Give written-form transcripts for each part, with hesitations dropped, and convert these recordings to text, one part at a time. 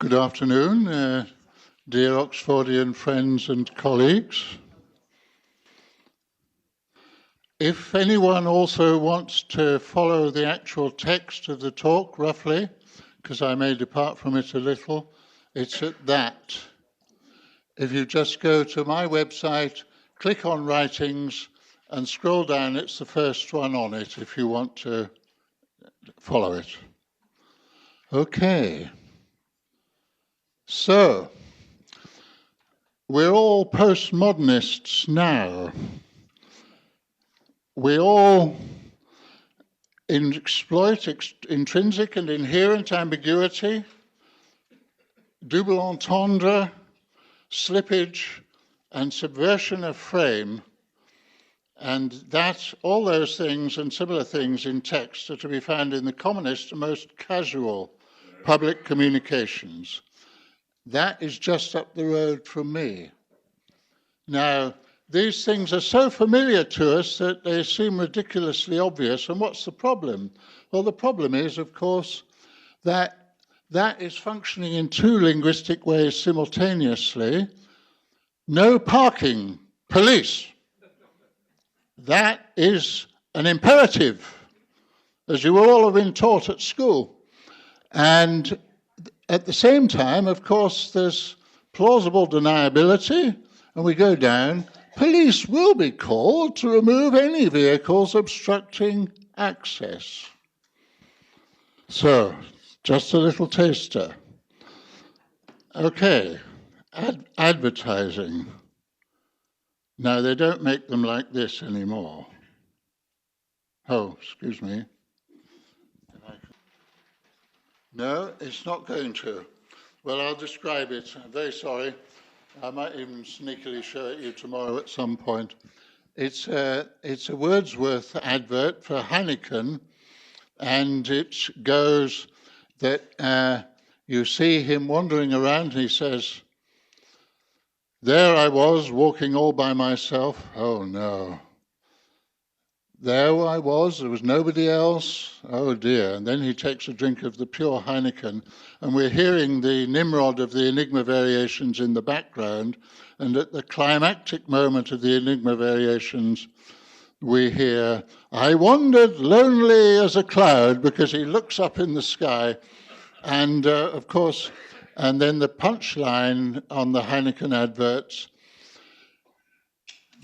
Good afternoon, dear Oxfordian friends and colleagues. If anyone also wants to follow the actual text of the talk roughly, because I may depart from it a little, it's at that. If you just go to my website, click on Writings, and scroll down, it's the first one on it if you want to follow it. Okay. So, we're all postmodernists now. We all exploit intrinsic and inherent ambiguity, double entendre, slippage, and subversion of frame, and that all those things and similar things in text are to be found in the commonest and most casual public communications. That is just up the road from me. Now, these things are so familiar to us that they seem ridiculously obvious. And what's the problem? Well, the problem is, of course, that that is functioning in two linguistic ways simultaneously. No parking, police. That is an imperative, as you will all have been taught at school. And at the same time, of course, there's plausible deniability, and we go down. Police will be called to remove any vehicles obstructing access. So, just a little taster. Okay, advertising. Now, they don't make them like this anymore. Oh, excuse me. No, it's not going to. Well, I'll describe it. I'm very sorry. I might even sneakily show it you tomorrow at some point. It's a Wordsworth advert for Heineken, and it goes that you see him wandering around, and he says, "There I was, walking all by myself." Oh, no. There I was, there was nobody else. Oh, dear. And then he takes a drink of the pure Heineken, and we're hearing the Nimrod of the Enigma variations in the background, and at the climactic moment of the Enigma variations, we hear, "I wandered lonely as a cloud," because he looks up in the sky, and of course, and then the punchline on the Heineken adverts,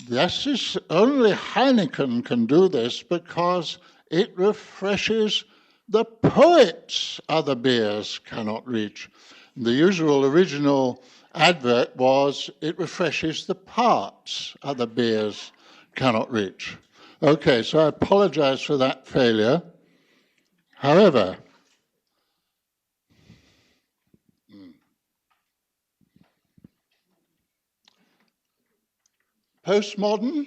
"This is only Heineken can do this because it refreshes the poets other beers cannot reach." The usual original advert was, "It refreshes the parts other beers cannot reach." Okay, so I apologize for that failure. However, postmodern,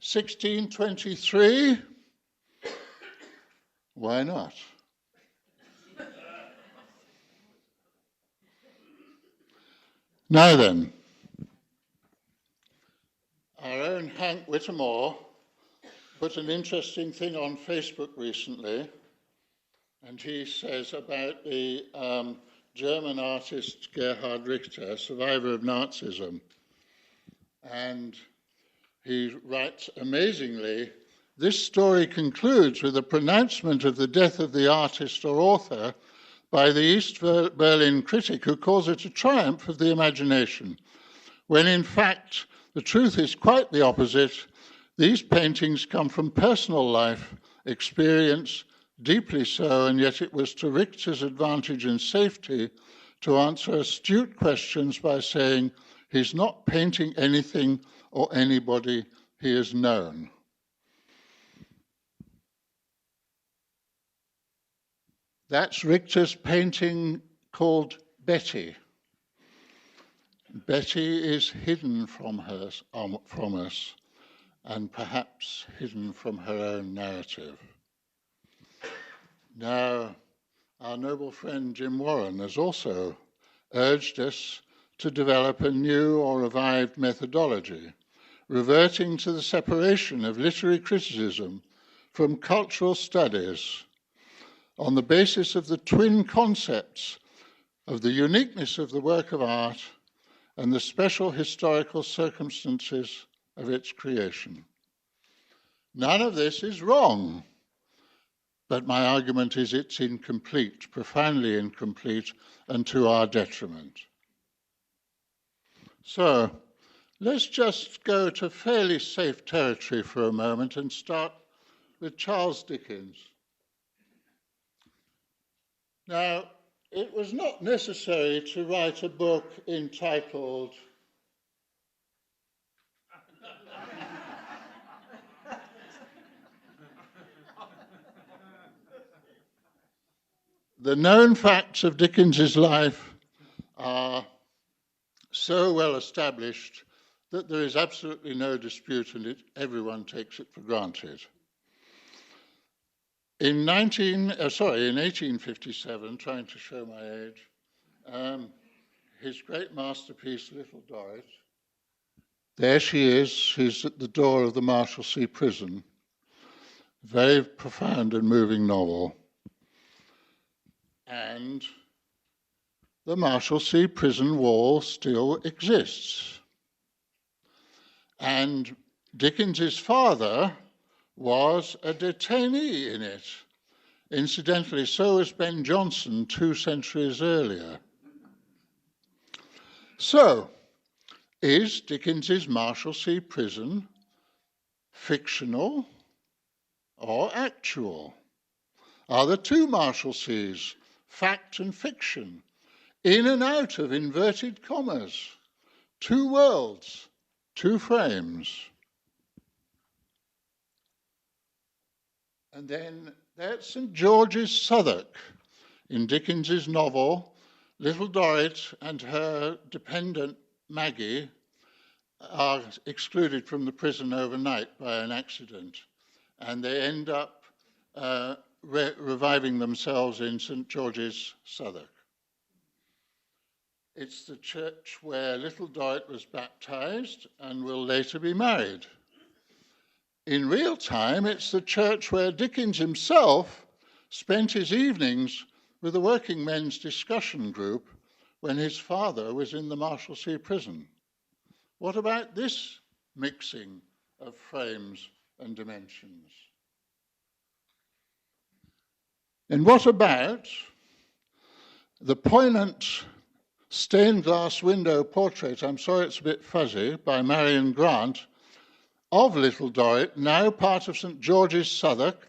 1623, why not? Now then, our own Hank Whittemore put an interesting thing on Facebook recently, and he says about the German artist Gerhard Richter, survivor of Nazism. And he writes amazingly, "This story concludes with a pronouncement of the death of the artist or author by the East Berlin critic, who calls it a triumph of the imagination, when in fact the truth is quite the opposite. These paintings come from personal life, experience, deeply so, and yet it was to Richter's advantage and safety to answer astute questions by saying, he's not painting anything or anybody he has known." That's Richter's painting called Betty. Betty is hidden from us, and perhaps hidden from her own narrative. Now, our noble friend Jim Warren has also urged us to develop a new or revived methodology, reverting to the separation of literary criticism from cultural studies on the basis of the twin concepts of the uniqueness of the work of art and the special historical circumstances of its creation. None of this is wrong, but my argument is it's incomplete, profoundly incomplete, and to our detriment. So, let's just go to fairly safe territory for a moment and start with Charles Dickens. Now, it was not necessary to write a book entitled The known facts of Dickens's life are so well established that there is absolutely no dispute and everyone takes it for granted. In 1857, trying to show my age, his great masterpiece, Little Dorrit, there she is, she's at the door of the Marshalsea prison. Very profound and moving novel. And the Marshalsea prison wall still exists. And Dickens's father was a detainee in it. Incidentally, so was Ben Jonson 2 centuries earlier. So, is Dickens's Marshalsea prison fictional or actual? Are there two Marshalseas, fact and fiction, in and out of inverted commas, two worlds, two frames? And then there's St. George's Southwark in Dickens's novel. Little Dorrit and her dependent Maggie are excluded from the prison overnight by an accident, and they end up reviving themselves in St. George's Southwark. It's the church where Little Dorrit was baptized and will later be married. In real time, it's the church where Dickens himself spent his evenings with the working men's discussion group when his father was in the Marshalsea prison. What about this mixing of frames and dimensions? And what about the poignant stained glass window portrait, I'm sorry it's a bit fuzzy, by Marion Grant, of Little Dorrit, now part of St. George's Southwark,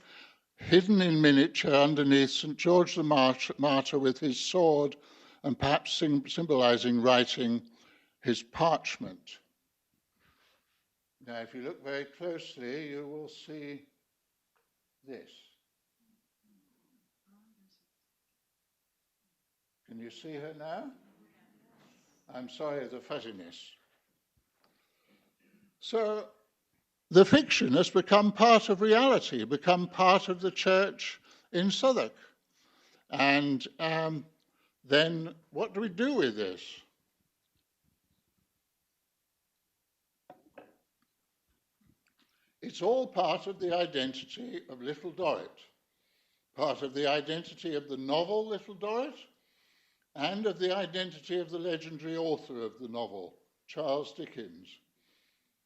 hidden in miniature underneath St. George the Martyr with his sword and perhaps symbolizing writing his parchment. Now, if you look very closely, you will see this. Can you see her now? I'm sorry, the fuzziness. So, the fiction has become part of reality, become part of the church in Southwark. And then what do we do with this? It's all part of the identity of Little Dorrit, part of the identity of the novel Little Dorrit, and of the identity of the legendary author of the novel, Charles Dickens.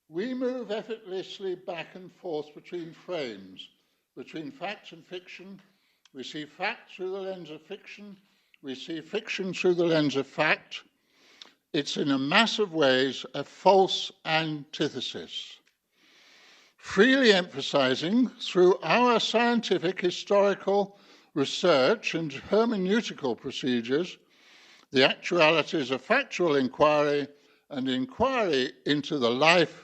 We move effortlessly back and forth between frames, between fact and fiction. We see fact through the lens of fiction. We see fiction through the lens of fact. It's in a mass of ways a false antithesis, freely emphasizing through our scientific historical research and hermeneutical procedures the actualities of factual inquiry and inquiry into the life.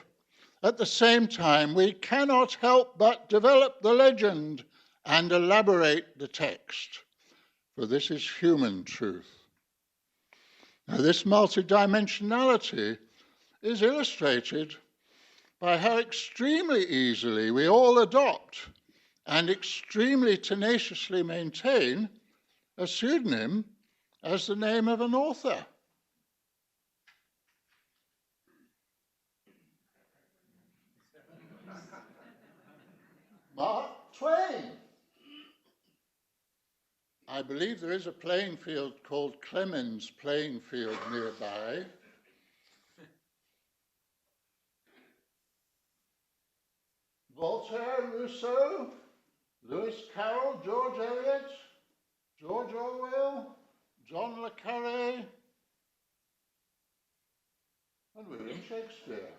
At the same time, we cannot help but develop the legend and elaborate the text, for this is human truth. Now, this multidimensionality is illustrated by how extremely easily we all adopt and extremely tenaciously maintain a pseudonym as the name of an author. Mark Twain. I believe there is a playing field called Clemens Playing Field nearby. Voltaire, Rousseau, Lewis Carroll, George Eliot, George Orwell, John le Carré, and William Shakespeare.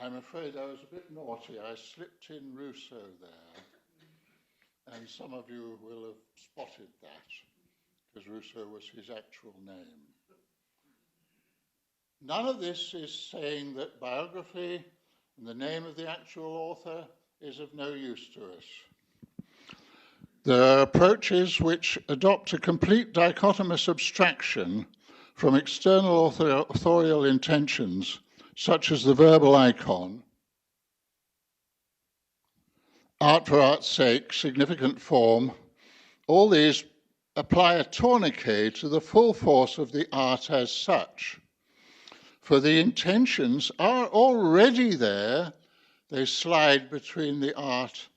I'm afraid I was a bit naughty. I slipped in Rousseau there, and some of you will have spotted that, because Rousseau was his actual name. None of this is saying that biography and the name of the actual author is of no use to us. There are approaches which adopt a complete dichotomous abstraction from external authorial intentions, such as the verbal icon, art for art's sake, significant form. All these apply a tourniquet to the full force of the art as such. For the intentions are already there, they slide between the art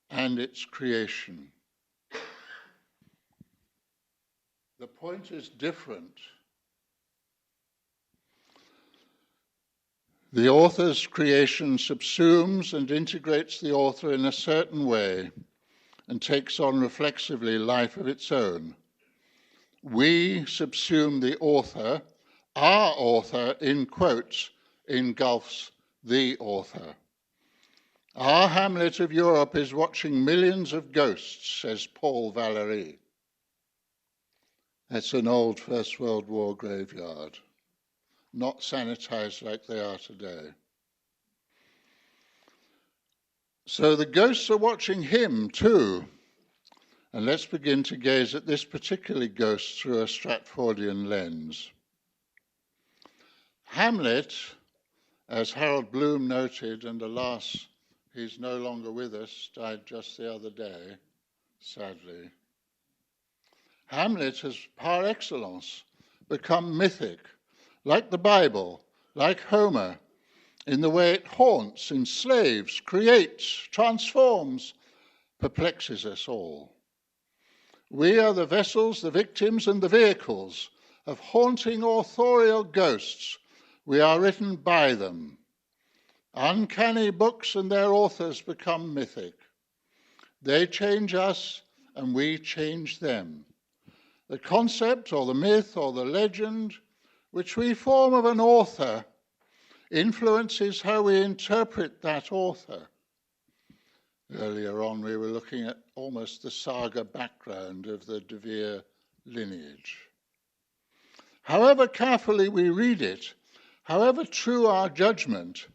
and its creation. The point is different. The author's creation subsumes and integrates the author in a certain way and takes on reflexively life of its own. We subsume the author. Our author, in quotes, engulfs the author. Our Hamlet of Europe is watching millions of ghosts, says Paul Valéry. That's an old First World War graveyard, not sanitized like they are today. So the ghosts are watching him too. And let's begin to gaze at this particular ghost through a Stratfordian lens. Hamlet, as Harold Bloom noted, and alas, he's no longer with us, died just the other day, sadly. Hamlet has par excellence become mythic, like the Bible, like Homer, in the way it haunts, enslaves, creates, transforms, perplexes us all. We are the vessels, the victims, and the vehicles of haunting authorial ghosts. We are written by them. Uncanny books and their authors become mythic. They change us, and we change them. The concept or the myth or the legend which we form of an author influences how we interpret that author. Earlier on, we were looking at almost the saga background of the De Vere lineage. However carefully we read it, however true our judgment,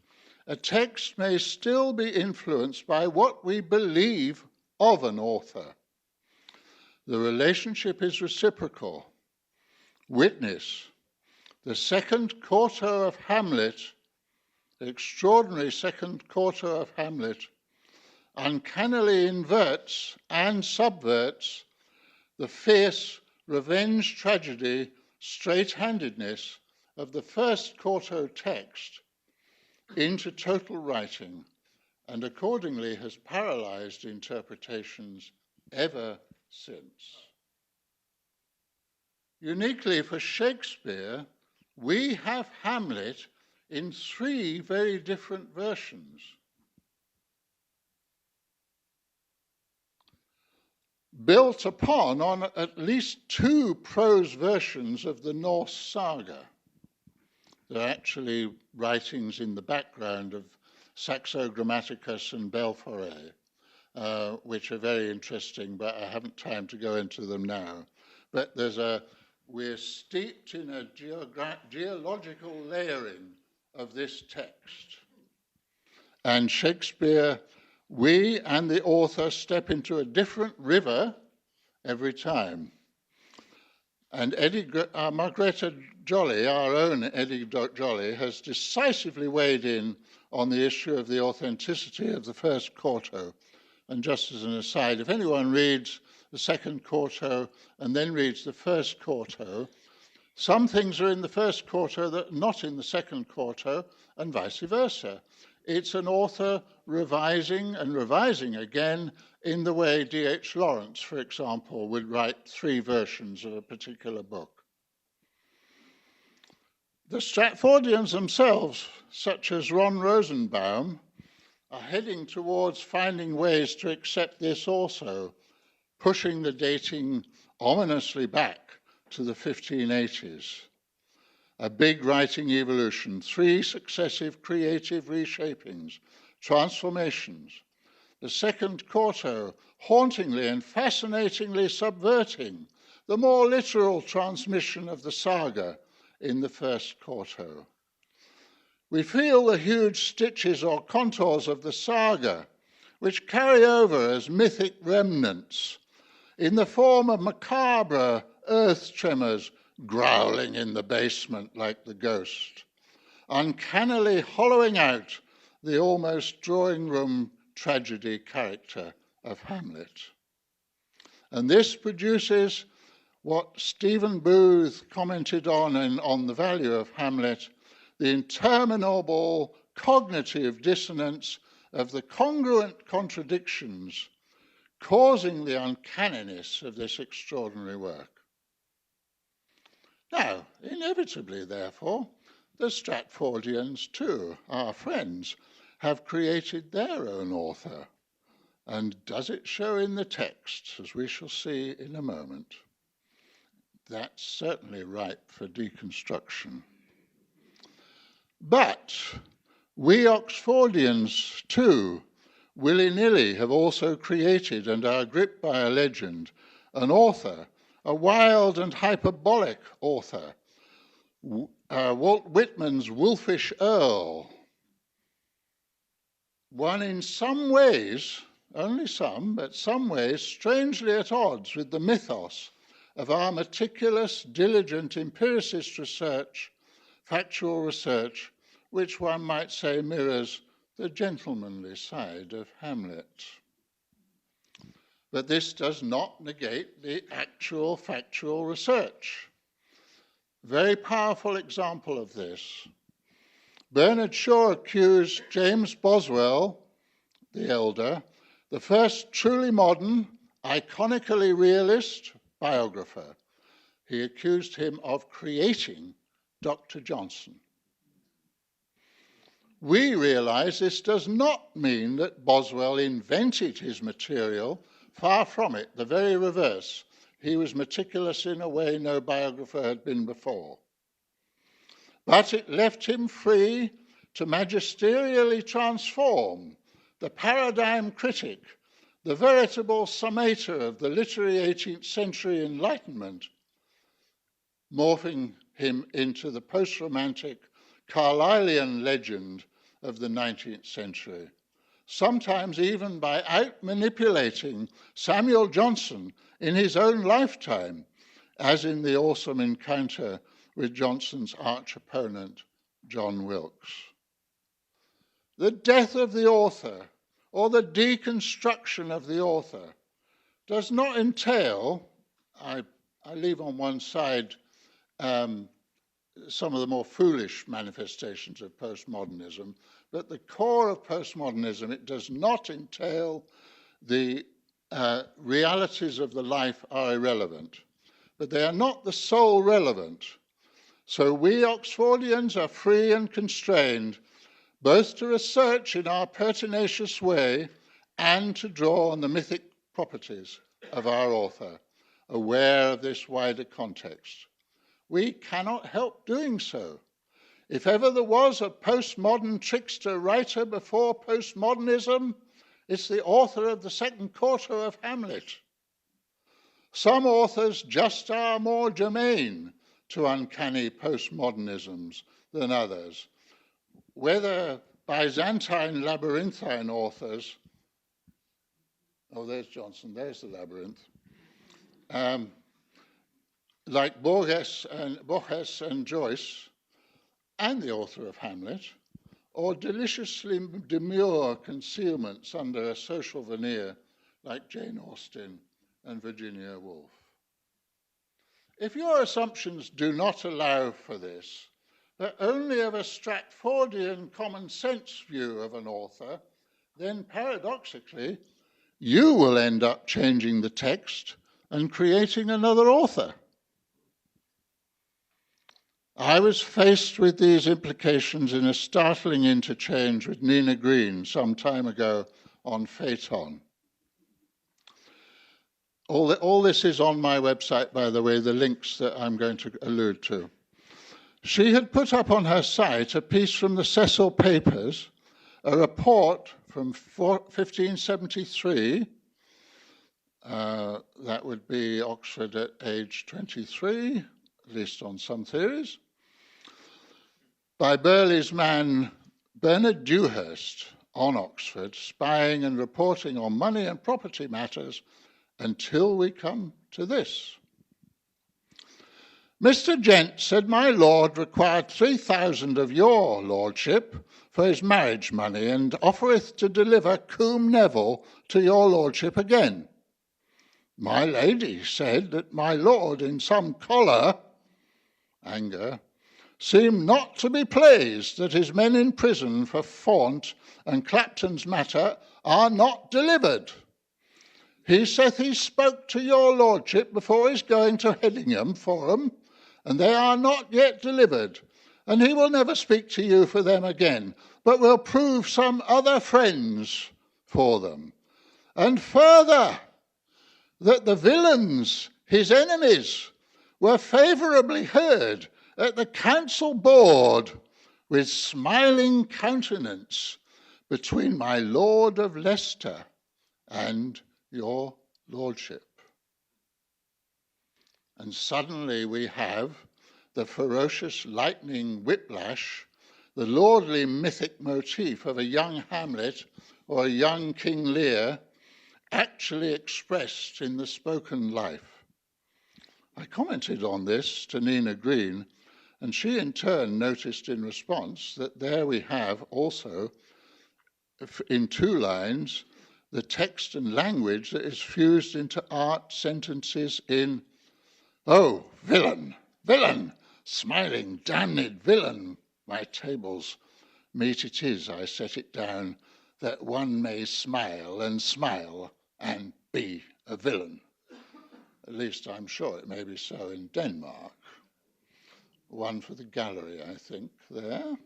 a text may still be influenced by what we believe of an author. The relationship is reciprocal. Witness, the second quarto of Hamlet, the extraordinary second quarto of Hamlet, uncannily inverts and subverts the fierce revenge tragedy, straight-handedness of the first quarto text into total writing, and accordingly has paralyzed interpretations ever since. Uniquely for Shakespeare, we have Hamlet in three very different versions. Built upon on at least two prose versions of the Norse saga. There are actually writings in the background of Saxo Grammaticus and Belforet, which are very interesting, but I haven't time to go into them now. But we're steeped in a geological layering of this text. And Shakespeare, we and the author step into a different river every time. And Margareta Jolly, our own Eddie Jolly, has decisively weighed in on the issue of the authenticity of the first quarto. And just as an aside, if anyone reads the second quarto and then reads the first quarto, some things are in the first quarto that are not in the second quarto, and vice versa. It's an author revising and revising again in the way D.H. Lawrence, for example, would write 3 versions of a particular book. The Stratfordians themselves, such as Ron Rosenbaum, are heading towards finding ways to accept this also, pushing the dating ominously back to the 1580s. A big writing evolution, 3 successive creative reshapings, transformations. The second quarto, hauntingly and fascinatingly subverting the more literal transmission of the saga in the first quarto. We feel the huge stitches or contours of the saga, which carry over as mythic remnants in the form of macabre earth tremors growling in the basement like the ghost, uncannily hollowing out the almost drawing room tragedy character of Hamlet. And this produces what Stephen Booth commented on the value of Hamlet, the interminable cognitive dissonance of the congruent contradictions causing the uncanniness of this extraordinary work. Now, inevitably, therefore, the Stratfordians, too, our friends, have created their own author. And does it show in the text, as we shall see in a moment? That's certainly ripe for deconstruction. But we Oxfordians, too, willy-nilly have also created and are gripped by a legend, an author, a wild and hyperbolic author, Walt Whitman's Wolfish Earl, one in some ways, only some, but some ways, strangely at odds with the mythos of our meticulous, diligent empiricist research, factual research, which one might say mirrors the gentlemanly side of Hamlet. But this does not negate the actual factual research. Very powerful example of this. Bernard Shaw accused James Boswell, the elder, the first truly modern, iconically realist biographer. He accused him of creating Dr. Johnson. We realize this does not mean that Boswell invented his material. Far from it, the very reverse. He was meticulous in a way no biographer had been before. But it left him free to magisterially transform the paradigm critic, the veritable summator of the literary 18th century Enlightenment, morphing him into the post-romantic Carlylean legend of the 19th century, sometimes even by out-manipulating Samuel Johnson in his own lifetime, as in the awesome encounter with Johnson's arch-opponent, John Wilkes. The death of the author, or the deconstruction of the author, does not entail, I leave on one side some of the more foolish manifestations of postmodernism, but the core of postmodernism, it does not entail the realities of the life are irrelevant, but they are not the sole relevant. So we Oxfordians are free and constrained both to research in our pertinacious way and to draw on the mythic properties of our author, aware of this wider context. We cannot help doing so. If ever there was a postmodern trickster writer before postmodernism, it's the author of the second quarto of Hamlet. Some authors just are more germane to uncanny postmodernisms than others, whether Byzantine labyrinthine authors, oh, there's Johnson, there's the labyrinth, like Borges and Joyce, and the author of Hamlet, or deliciously demure concealments under a social veneer like Jane Austen and Virginia Woolf. If your assumptions do not allow for this, but only of a Stratfordian common sense view of an author, then paradoxically, you will end up changing the text and creating another author. I was faced with these implications in a startling interchange with Nina Green some time ago on Phaeton. All this is on my website, by the way, the links that I'm going to allude to. She had put up on her site a piece from the Cecil Papers, a report from 1573, that would be Oxford at age 23, at least on some theories, by Burghley's man Bernard Dewhurst on Oxford, spying and reporting on money and property matters until we come to this. Mr. Gent said my lord required 3,000 of your lordship for his marriage money, and offereth to deliver Combe Neville to your lordship again. My lady said that my lord in some choler, anger, seemed not to be pleased that his men in prison for Faunt and Clapton's matter are not delivered. He saith he spoke to your lordship before his going to Headingham Forum, and they are not yet delivered, and he will never speak to you for them again, but will prove some other friends for them. And further, that the villains, his enemies, were favourably heard at the council board with smiling countenance between my Lord of Leicester and your lordship. And suddenly we have the ferocious lightning whiplash, the lordly mythic motif of a young Hamlet or a young King Lear actually expressed in the spoken life. I commented on this to Nina Green, and she in turn noticed in response that there we have also, in 2 lines, the text and language that is fused into art sentences in, "Oh, villain, villain, smiling, damned villain, my tables meet it is, I set it down, that one may smile and be a villain." At least I'm sure it may be so in Denmark. One for the gallery, I think, there.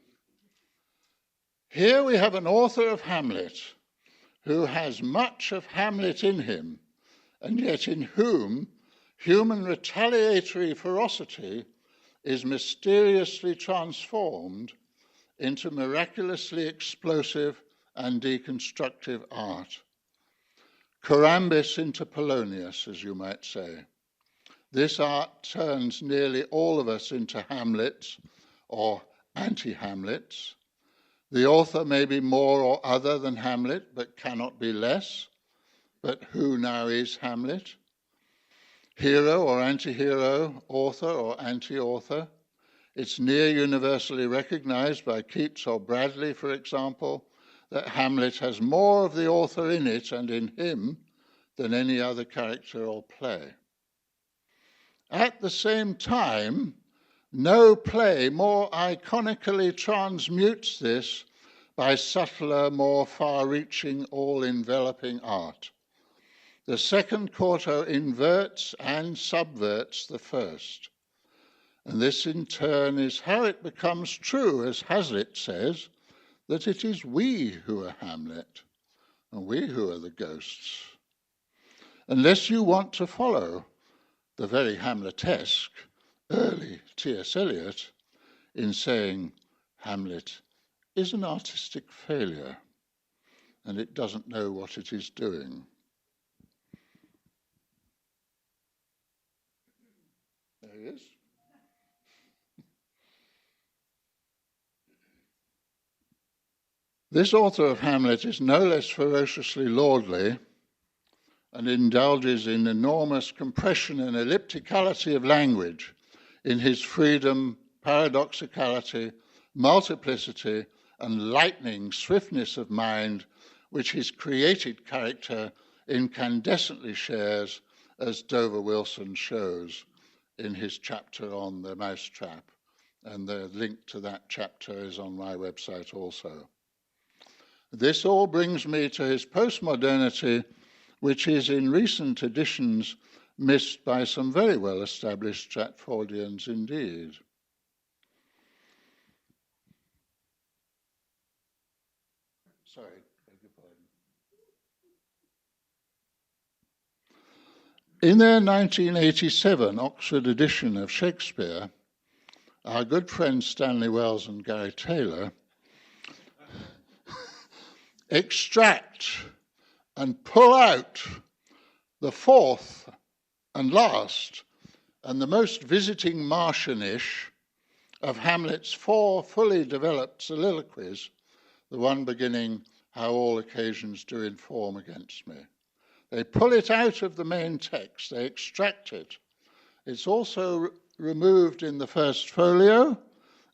Here we have an author of Hamlet who has much of Hamlet in him, and yet in whom human retaliatory ferocity is mysteriously transformed into miraculously explosive and deconstructive art. Corambis into Polonius, as you might say. This art turns nearly all of us into Hamlets or anti-Hamlets. The author may be more or other than Hamlet, but cannot be less. But who now is Hamlet? Hero or anti-hero, author or anti-author. It's near universally recognized by Keats or Bradley, for example, that Hamlet has more of the author in it and in him than any other character or play. At the same time, no play more iconically transmutes this by subtler, more far-reaching, all-enveloping art. The second quarto inverts and subverts the first. And this in turn is how it becomes true, as Hazlitt says, that it is we who are Hamlet and we who are the ghosts. Unless you want to follow the very Hamletesque early T.S. Eliot in saying Hamlet is an artistic failure and it doesn't know what it is doing. There he is. This author of Hamlet is no less ferociously lordly and indulges in enormous compression and ellipticality of language in his freedom, paradoxicality, multiplicity, and lightning swiftness of mind, which his created character incandescently shares, as Dover Wilson shows in his chapter on the mousetrap and the link to that chapter is on my website also. This all brings me to his postmodernity, which is in recent editions missed by some very well-established Stratfordians indeed. Sorry, beg your pardon. In their 1987 Oxford edition of Shakespeare, our good friends Stanley Wells and Gary Taylor extract and pull out the fourth and last and the most visiting Martianish of Hamlet's four fully developed soliloquies, the one beginning, "How all occasions do inform against me." They pull it out of the main text, they extract it. It's also removed in the First Folio,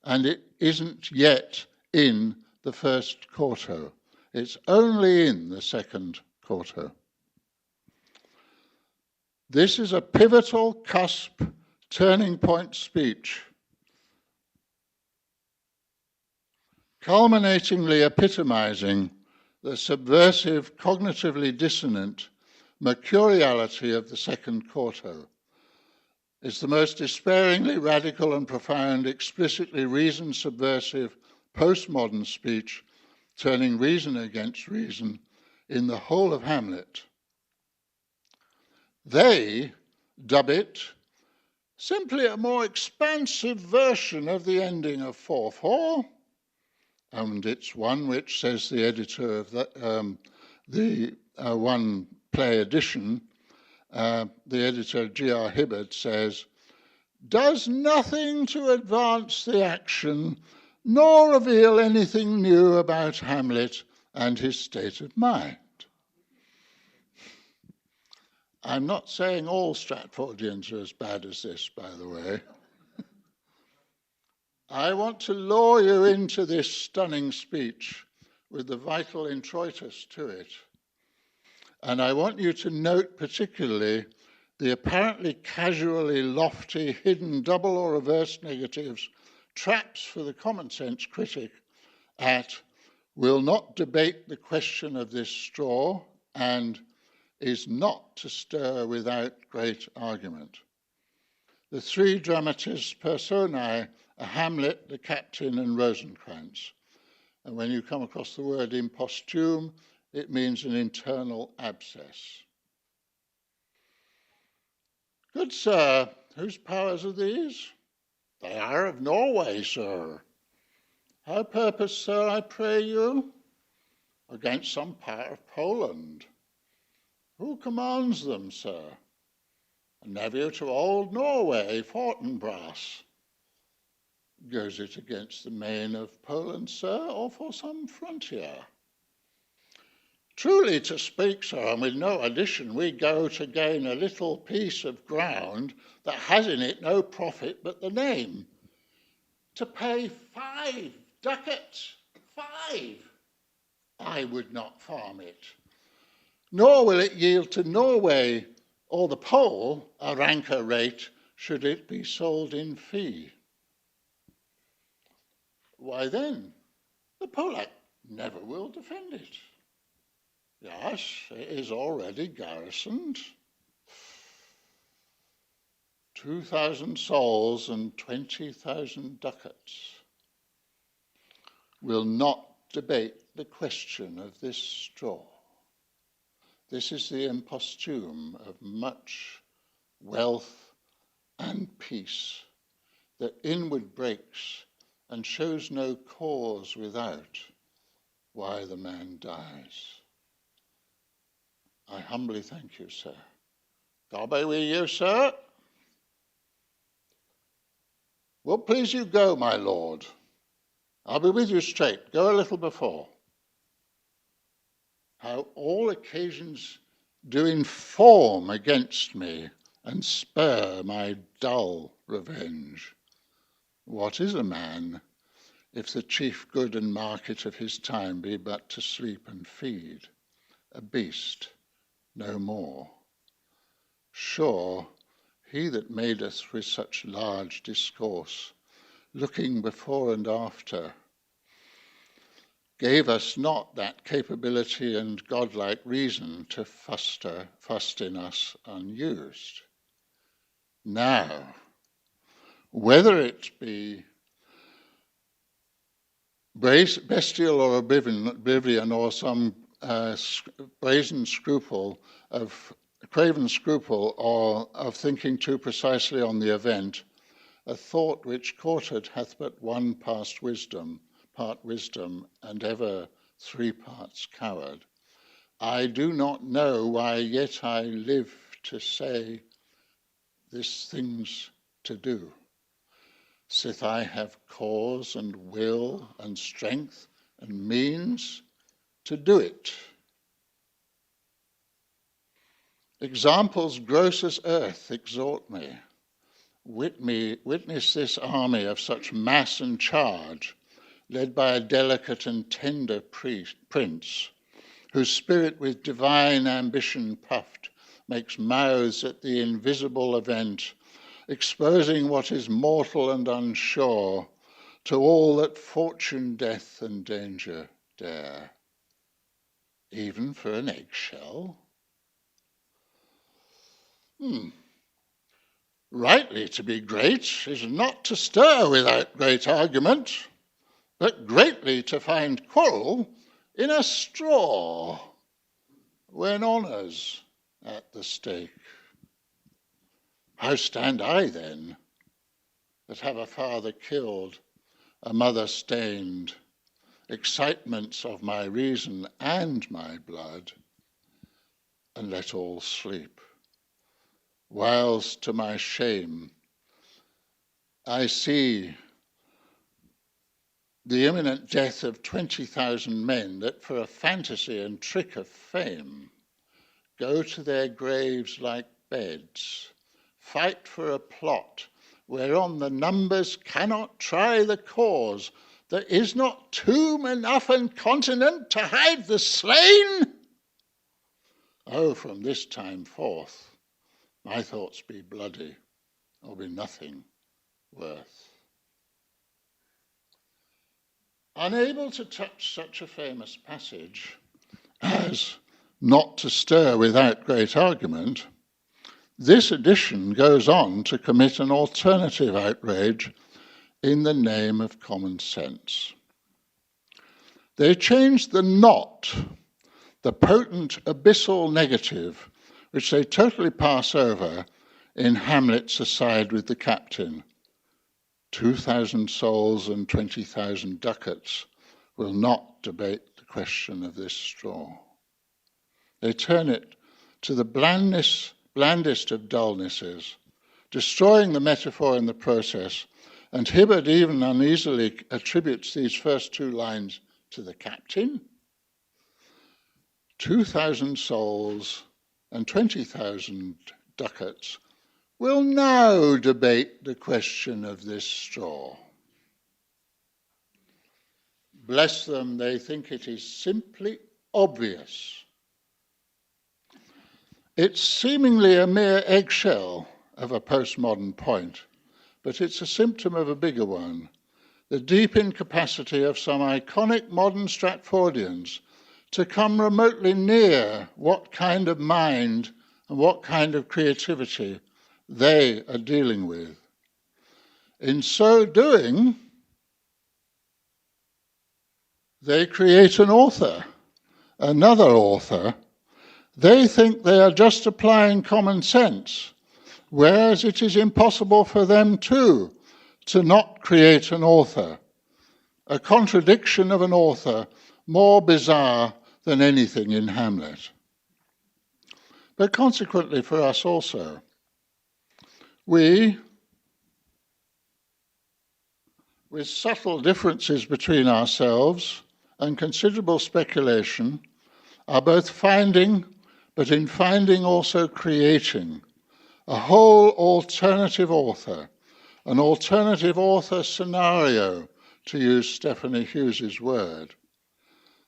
and it isn't yet in the first quarto. It's only in the second quarto. This is a pivotal, cusp, turning point speech, culminatingly epitomizing the subversive, cognitively dissonant mercuriality of the second quarto. It's the most despairingly radical and profound, explicitly reason-subversive, postmodern speech, turning reason against reason in the whole of Hamlet. They dub it simply a more expansive version of the ending of 4-4, and it's one which, says the editor of the one play edition, the editor G.R. Hibbard says, does nothing to advance the action, nor reveal anything new about Hamlet and his state of mind. I'm not saying all Stratfordians are as bad as this, by the way. I want to lure you into this stunning speech with the vital introitus to it. And I want you to note particularly the apparently casually lofty, hidden double or reverse negatives, traps for the common sense critic at will not debate the question of this straw and is not to stir without great argument. The three dramatis personae are Hamlet, the captain, and Rosencrantz. And when you come across the word imposthume, it means an internal abscess. Good sir, whose powers are these? They are of Norway, sir. How purpose, sir, I pray you? Against some part of Poland. Who commands them, sir? A nephew to old Norway, Fortinbras. Goes it against the main of Poland, sir, or for some frontier? Truly to speak, sir, and with no addition, we go to gain a little piece of ground that has in it no profit but the name. To pay 5 ducats, 5, I would not farm it. Nor will it yield to Norway or the Pole a ranker rate should it be sold in fee. Why then, the Polack never will defend it. Yes, it is already garrisoned. 2,000 souls and 20,000 ducats will not debate the question of this straw. This is the imposthume of much wealth and peace that inward breaks and shows no cause without why the man dies. I humbly thank you, sir. God be with you, sir. Will please you go, my lord? I'll be with you straight. Go a little before. How all occasions do inform against me and spur my dull revenge. What is a man, if the chief good and market of his time be but to sleep and feed? A beast, no more. Sure, he that madeth with such large discourse looking before and after, gave us not that capability and godlike reason to fust in us unused. Now, whether it be bestial or oblivion or some craven scruple or of thinking too precisely on the event, a thought which courted hath but one part wisdom, and ever 3 parts coward. I do not know why yet I live to say this things to do, sith I have cause and will and strength and means to do it. Examples gross as earth exhort me. Witness this army of such mass and charge, led by a delicate and tender prince, whose spirit with divine ambition puffed makes mouths at the invisible event, exposing what is mortal and unsure to all that fortune, death, and danger dare. Even for an eggshell? Rightly to be great is not to stir without great argument, but greatly to find quarrel in a straw, when honour's at the stake. How stand I then, that have a father killed, a mother stained, excitements of my reason and my blood, and let all sleep, whilst to my shame I see the imminent death of 20,000 men that for a fantasy and trick of fame go to their graves like beds, fight for a plot whereon the numbers cannot try the cause. There is not tomb enough and continent to hide the slain. Oh, from this time forth, my thoughts be bloody or be nothing worth. Unable to touch such a famous passage as not to stir without great argument, this edition goes on to commit an alternative outrage in the name of common sense. They changed the not, the potent abyssal negative, which they totally pass over in Hamlet's aside with the captain. 2,000 souls and 20,000 ducats will not debate the question of this straw. They turn it to the blandest of dullnesses, destroying the metaphor in the process, and Hibbert even uneasily attributes these first 2 lines to the captain. 2,000 souls and 20,000 ducats will now debate the question of this straw. Bless them, they think it is simply obvious. It's seemingly a mere eggshell of a postmodern point, but it's a symptom of a bigger one, the deep incapacity of some iconic modern Stratfordians to come remotely near what kind of mind and what kind of creativity they are dealing with. In so doing, they create an author, another author. They think they are just applying common sense, whereas it is impossible for them too to not create an author, a contradiction of an author more bizarre than anything in Hamlet. But consequently for us also, we, with subtle differences between ourselves and considerable speculation, are both finding, but in finding also creating, a whole alternative author, an alternative author scenario, to use Stephanie Hughes's word.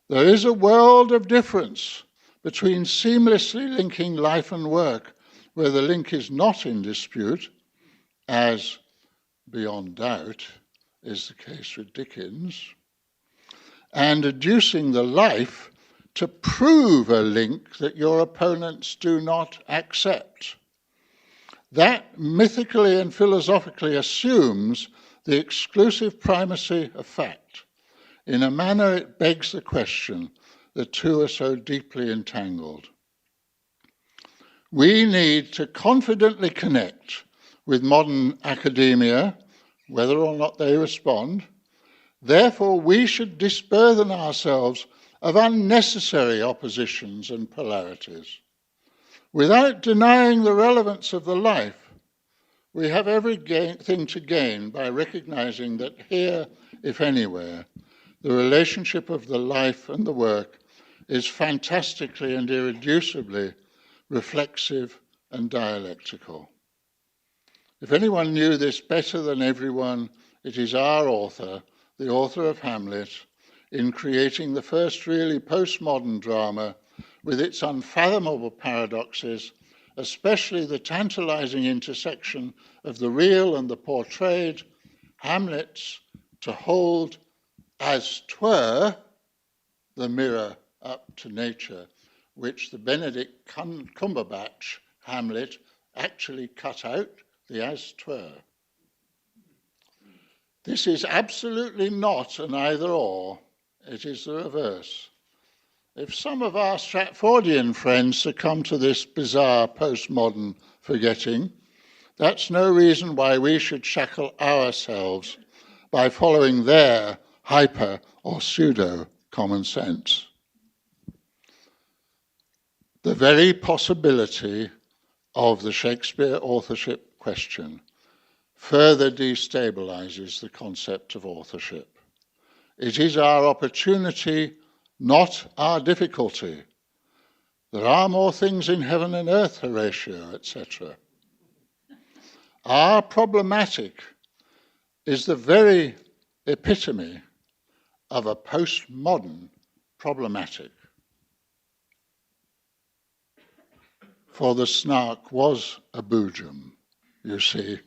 There is a world of difference between seamlessly linking life and work, where the link is not in dispute, as, beyond doubt, is the case with Dickens, and adducing the life to prove a link that your opponents do not accept. That mythically and philosophically assumes the exclusive primacy of fact. In a manner, it begs the question, the two are so deeply entangled. We need to confidently connect with modern academia, whether or not they respond. Therefore, we should disburden ourselves of unnecessary oppositions and polarities. Without denying the relevance of the life, we have everything to gain by recognizing that here, if anywhere, the relationship of the life and the work is fantastically and irreducibly reflexive and dialectical. If anyone knew this better than everyone, it is our author, the author of Hamlet, in creating the first really postmodern drama with its unfathomable paradoxes, especially the tantalizing intersection of the real and the portrayed, Hamlet's to hold as 'twere the mirror up to nature, which the Benedict Cumberbatch Hamlet actually cut out the as 'twere. This is absolutely not an either-or, it is the reverse. If some of our Stratfordian friends succumb to this bizarre postmodern forgetting, that's no reason why we should shackle ourselves by following their hyper or pseudo common sense. The very possibility of the Shakespeare Authorship Question further destabilizes the concept of authorship. It is our opportunity, not our difficulty. There are more things in heaven and earth, Horatio, etc. Our problematic is the very epitome of a postmodern problematic. For the snark was a boojum, you see.